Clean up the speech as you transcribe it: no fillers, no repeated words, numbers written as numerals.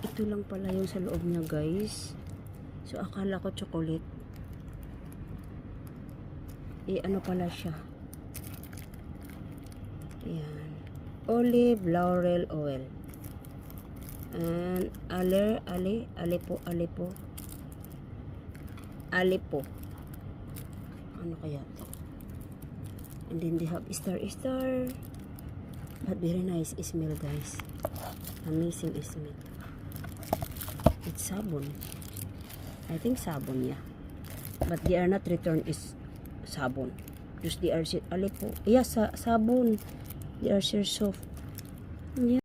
ito lang pala yung sa loob niya, guys. So akala ko chocolate. Ano pala siya? Ayan. Olive laurel oil. And alipo. Ano kaya to? And then they have star. But very nice smell, guys. Amazing smell. It's sabon. I think sabon, yeah. But they are not returned is sabon. Just they are alipo. Yeah, sabon. They are so soft. Yeah.